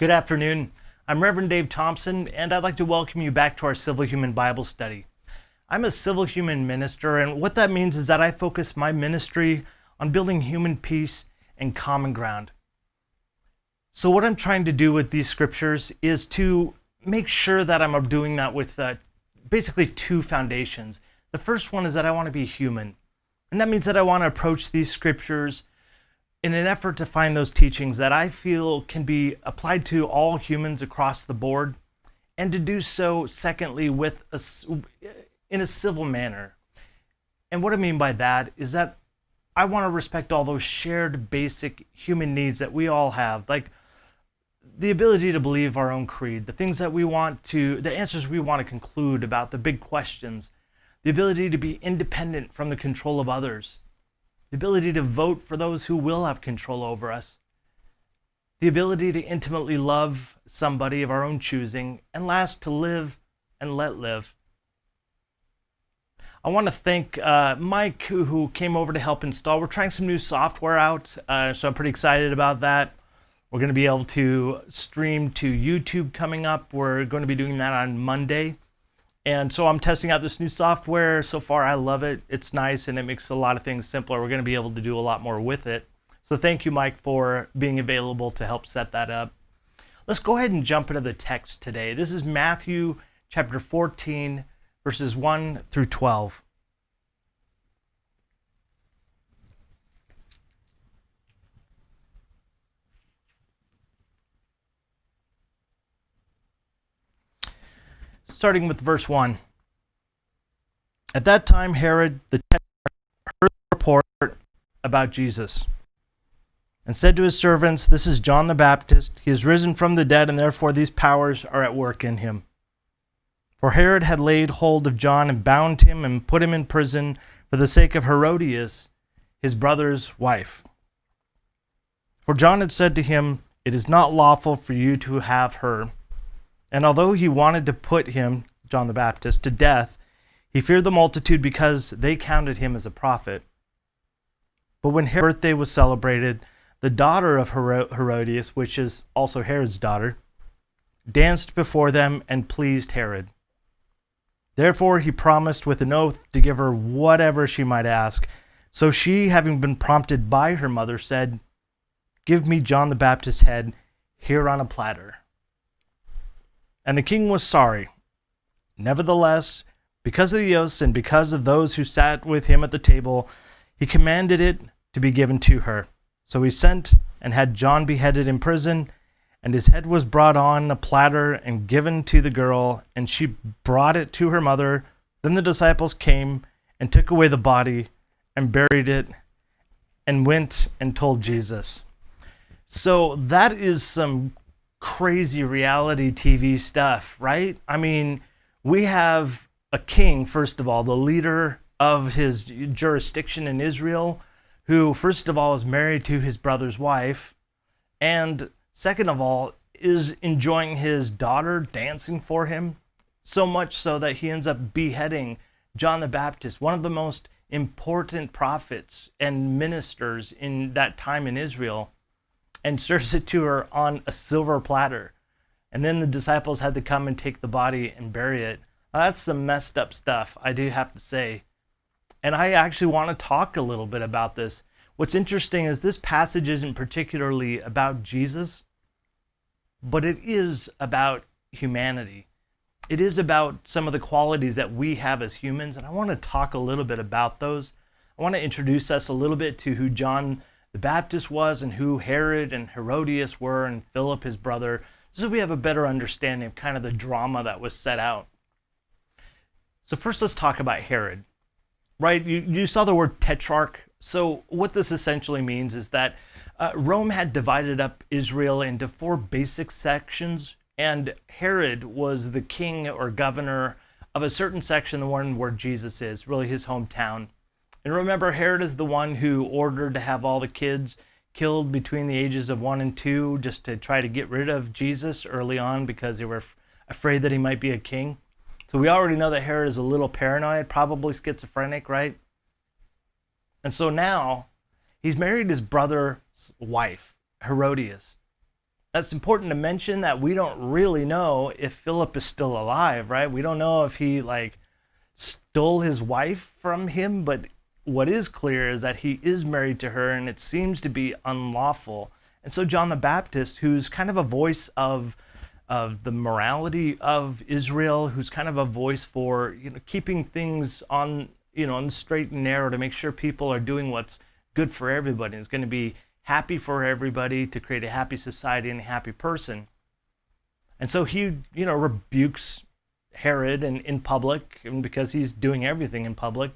Good afternoon. I'm Reverend Dave Thompson, and I'd like to welcome you back to our Civil Human Bible Study. I'm a civil human minister, and what that means is that I focus my ministry on building human peace and common ground. So what I'm trying to do with these scriptures is to make sure that I'm doing that with basically two foundations. The first one is that I want to be human, and that means that I want to approach these scriptures in an effort to find those teachings that I feel can be applied to all humans across the board, and to do so, secondly, in a civil manner. And what I mean by that is that I want to respect all those shared basic human needs that we all have, like the ability to believe our own creed, the things that we want to, the answers we want to conclude about the big questions, the ability to be independent from the control of others, the ability to vote for those who will have control over us, the ability to intimately love somebody of our own choosing, and last, to live and let live. I want to thank Mike, who came over to help install. We're trying some new software out, so I'm pretty excited about that. We're going to be able to stream to YouTube coming up. We're going to be doing that on Monday. And so I'm testing out this new software. So far, I love it. It's nice, and it makes a lot of things simpler. We're going to be able to do a lot more with it. So thank you, Mike, for being available to help set that up. Let's go ahead and jump into the text today. This is Matthew chapter 14, verses 1 through 12. Starting with verse 1. At that time, Herod the Tetrarch heard the report about Jesus and said to his servants, "This is John the Baptist. He is risen from the dead, and therefore these powers are at work in him." For Herod had laid hold of John and bound him and put him in prison for the sake of Herodias, his brother's wife. For John had said to him, "It is not lawful for you to have her." And although he wanted to put him, John the Baptist, to death, he feared the multitude because they counted him as a prophet. But when Herod's birthday was celebrated, the daughter of Herodias, which is also Herod's daughter, danced before them and pleased Herod. Therefore he promised with an oath to give her whatever she might ask. So she, having been prompted by her mother, said, "Give me John the Baptist's head here on a platter." And the king was sorry. Nevertheless, because of the oaths and because of those who sat with him at the table, he commanded it to be given to her. So he sent and had John beheaded in prison, and his head was brought on a platter and given to the girl, and she brought it to her mother. Then the disciples came and took away the body and buried it and went and told Jesus. So that is some crazy reality TV stuff, right? I mean, we have a king, first of all, the leader of his jurisdiction in Israel, who, first of all, is married to his brother's wife, and second of all, is enjoying his daughter dancing for him, so much so that he ends up beheading John the Baptist, one of the most important prophets and ministers in that time in Israel, and serves it to her on a silver platter. And then the disciples had to come and take the body and bury it. That's some messed up stuff, I do have to say. And I actually want to talk a little bit about this. What's interesting is this passage isn't particularly about Jesus, but it is about humanity. It is about some of the qualities that we have as humans, and I want to talk a little bit about those. I want to introduce us a little bit to who John the Baptist was and who Herod and Herodias were, and Philip, his brother, so we have a better understanding of kind of the drama that was set out. So first, let's talk about Herod, right? You saw the word tetrarch. So what this essentially means is that Rome had divided up Israel into 4 basic sections, and Herod was the king or governor of a certain section, the one where Jesus is, really his hometown. And remember, Herod is the one who ordered to have all the kids killed between the ages of 1 and 2 just to try to get rid of Jesus early on because they were afraid that he might be a king. So we already know that Herod is a little paranoid, probably schizophrenic, right? And so now he's married his brother's wife, Herodias. That's important to mention that we don't really know if Philip is still alive, right? We don't know if he like stole his wife from him, but what is clear is that he is married to her, and it seems to be unlawful. And so John the Baptist, who's kind of a voice of the morality of Israel, who's kind of a voice for, you know, keeping things on, you know, on the straight and narrow to make sure people are doing what's good for everybody. It's going to be happy for everybody to create a happy society and a happy person. And so he, you know, rebukes Herod in public, and because he's doing everything in public.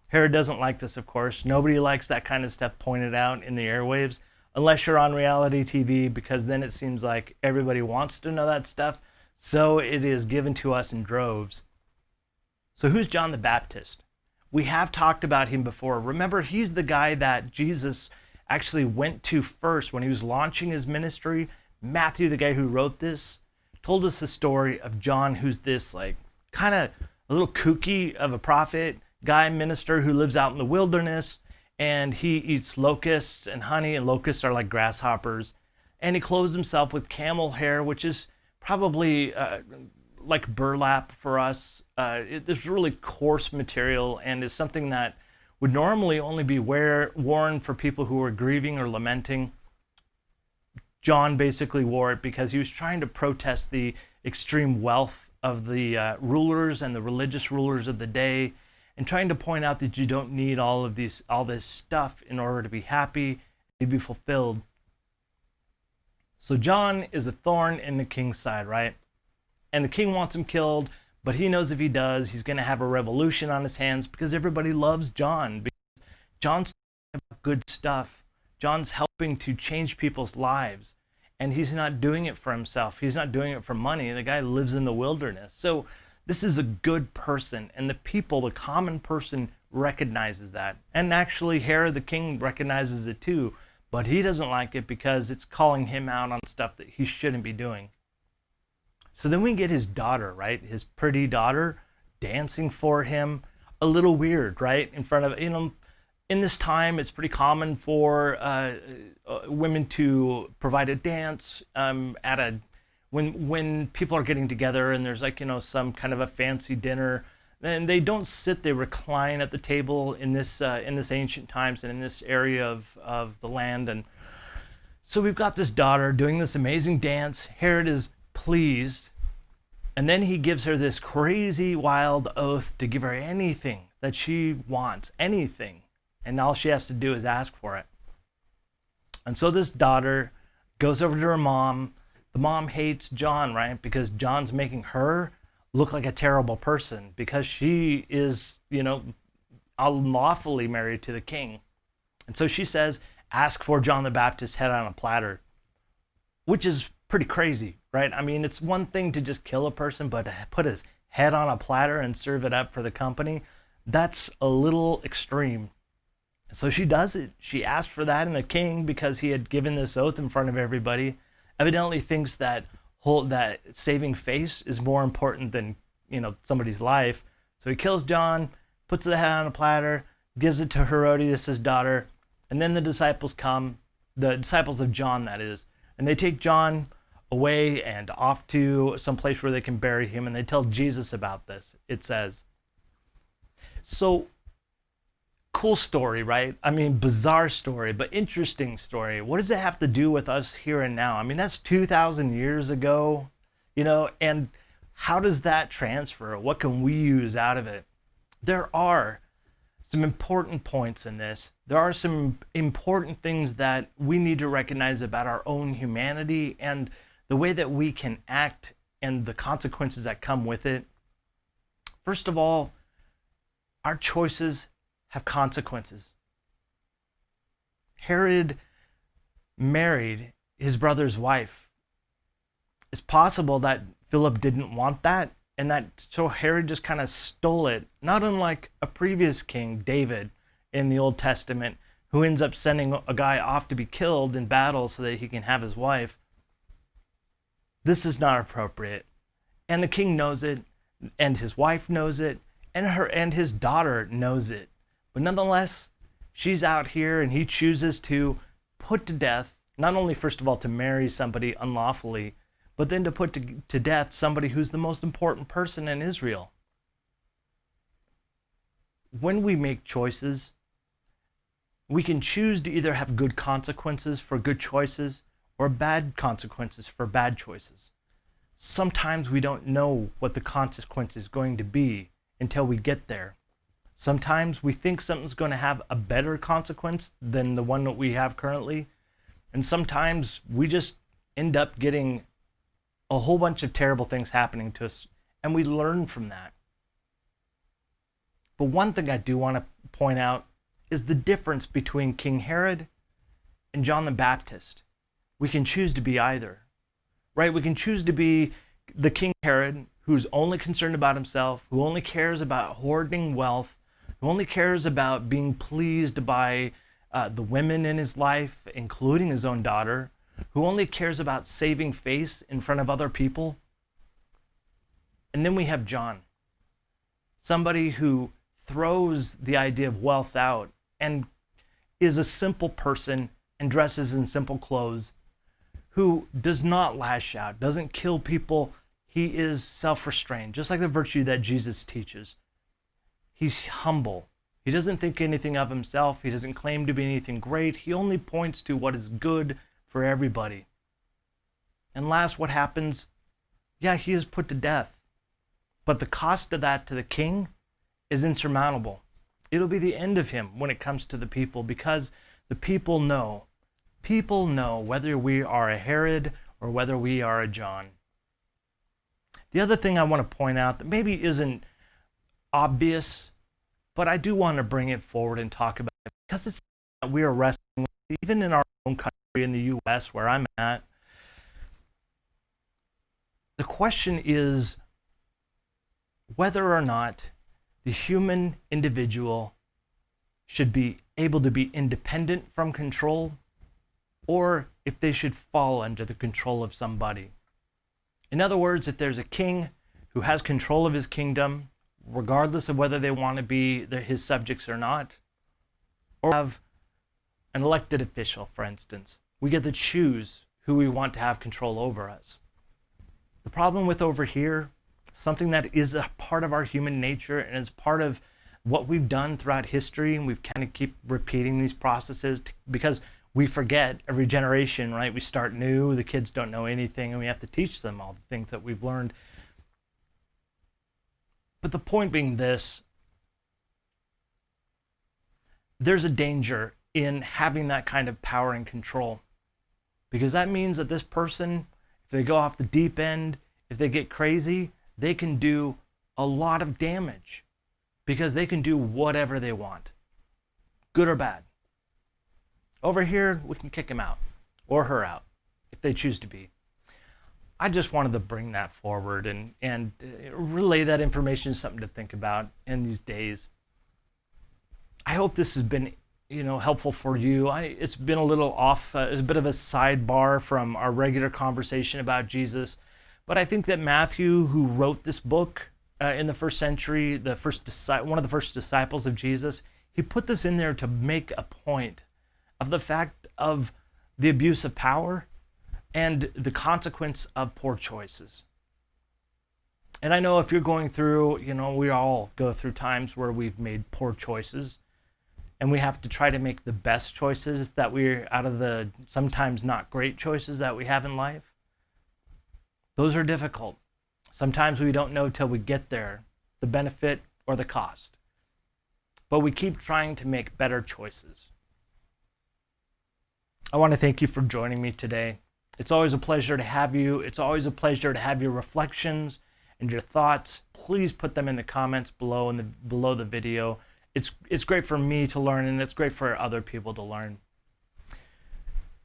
Herod doesn't like this, of course. Nobody likes that kind of stuff pointed out in the airwaves, unless you're on reality TV, because then it seems like everybody wants to know that stuff. So it is given to us in droves. So who's John the Baptist? We have talked about him before. Remember, he's the guy that Jesus actually went to first when he was launching his ministry. Matthew, the guy who wrote this, told us the story of John, who's this like kind of a little kooky of a prophet, guy, minister who lives out in the wilderness, and he eats locusts and honey, and locusts are like grasshoppers. And he clothes himself with camel hair, which is probably like burlap for us. It's really coarse material and is something that would normally only be worn for people who were grieving or lamenting. John basically wore it because he was trying to protest the extreme wealth of the rulers and the religious rulers of the day, and trying to point out that you don't need all this stuff in order to be happy, to be fulfilled. So John is a thorn in the king's side, right? And the king wants him killed, but he knows if he does, he's going to have a revolution on his hands because everybody loves John. Because John's talking about good stuff. John's helping to change people's lives, and he's not doing it for himself. He's not doing it for money. The guy lives in the wilderness. So this is a good person, and the people, the common person, recognizes that. And actually, Herod the king recognizes it too, but he doesn't like it because it's calling him out on stuff that he shouldn't be doing. So then we get his daughter, right? His pretty daughter dancing for him. A little weird, right? In front of, you know, in this time, it's pretty common for women to provide a dance when people are getting together and there's like, you know, some kind of a fancy dinner. And they don't sit; they recline at the table in this ancient times and in this area of the land. And so we've got this daughter doing this amazing dance. Herod is pleased, and then he gives her this crazy, wild oath to give her anything that she wants, anything. And all she has to do is ask for it. And so this daughter goes over to her mom. The mom hates John, right? Because John's making her look like a terrible person because she is, you know, unlawfully married to the king. And so she says, ask for John the Baptist's head on a platter, which is pretty crazy, right? I mean, it's one thing to just kill a person, but to put his head on a platter and serve it up for the company, that's a little extreme. So she does it. She asked for that, and the king, because he had given this oath in front of everybody, evidently thinks that saving face is more important than, you know, somebody's life. So he kills John, puts the head on a platter, gives it to Herodias' daughter, and then the disciples come, the disciples of John, that is, and they take John away and off to some place where they can bury him, and they tell Jesus about this, it says. So, cool story, right? I mean, bizarre story, but interesting story. What does it have to do with us here and now? I mean, that's 2,000 years ago, you know, and how does that transfer? What can we use out of it? There are some important points in this. There are some important things that we need to recognize about our own humanity and the way that we can act and the consequences that come with it. First of all, our choices have consequences. Herod married his brother's wife. It's possible that Philip didn't want that, and that so Herod just kind of stole it, not unlike a previous king, David, in the Old Testament, who ends up sending a guy off to be killed in battle so that he can have his wife. This is not appropriate. And the king knows it, and his wife knows it, and his daughter knows it. But nonetheless, she's out here and he chooses to put to death, Not only, first of all, to marry somebody unlawfully, but then to put to death somebody who's the most important person in Israel. When we make choices, we can choose to either have good consequences for good choices or bad consequences for bad choices. Sometimes we don't know what the consequence is going to be until we get there. Sometimes we think something's going to have a better consequence than the one that we have currently. And sometimes we just end up getting a whole bunch of terrible things happening to us, and we learn from that. But one thing I do want to point out is the difference between King Herod and John the Baptist. We can choose to be either, right? We can choose to be the King Herod, who's only concerned about himself, who only cares about hoarding wealth, who only cares about being pleased by the women in his life, including his own daughter, who only cares about saving face in front of other people. And then we have John, somebody who throws the idea of wealth out and is a simple person and dresses in simple clothes, who does not lash out, doesn't kill people. He is self-restrained, just like the virtue that Jesus teaches. He's humble. He doesn't think anything of himself. He doesn't claim to be anything great. He only points to what is good for everybody. And last, what happens? Yeah, he is put to death. But the cost of that to the king is insurmountable. It'll be the end of him when it comes to the people, because the people know. People know whether we are a Herod or whether we are a John. The other thing I want to point out that maybe isn't obvious, but I do want to bring it forward and talk about it, because it's something that we are wrestling with, even in our own country, in the U.S., where I'm at. The question is whether or not the human individual should be able to be independent from control, or if they should fall under the control of somebody. In other words, if there's a king who has control of his kingdom, regardless of whether they want to be his subjects or not, or have an elected official, for instance, we get to choose who we want to have control over us. The problem with over here, something that is a part of our human nature and is part of what we've done throughout history, and we've kind of keep repeating these processes because we forget every generation, right? We start new, the kids don't know anything, and we have to teach them all the things that we've learned. But the point being this, there's a danger in having that kind of power and control, because that means that this person, if they go off the deep end, if they get crazy, they can do a lot of damage, because they can do whatever they want, good or bad. Over here, we can kick him out or her out if they choose to be. I just wanted to bring that forward and relay that information, something to think about in these days. I hope this has been, helpful for you. It's been a little off, it's a bit of a sidebar from our regular conversation about Jesus. But I think that Matthew, who wrote this book in the first century, one of the first disciples of Jesus, he put this in there to make a point of the fact of the abuse of power and the consequence of poor choices. And I know if you're going through, we all go through times where we've made poor choices, and we have to try to make the best choices that we're out of the sometimes not great choices that we have in life. Those are difficult. Sometimes we don't know till we get there, the benefit or the cost. But we keep trying to make better choices. I want to thank you for joining me today. It's always a pleasure to have you. It's always a pleasure to have your reflections and your thoughts. Please put them in the comments below below the video. It's great for me to learn, and it's great for other people to learn.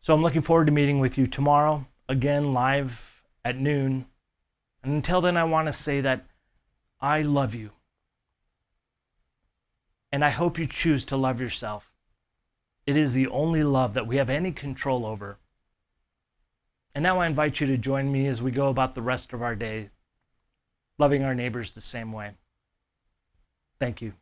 So I'm looking forward to meeting with you tomorrow, again live at noon. And until then, I want to say that I love you. And I hope you choose to love yourself. It is the only love that we have any control over. And now I invite you to join me as we go about the rest of our day, loving our neighbors the same way. Thank you.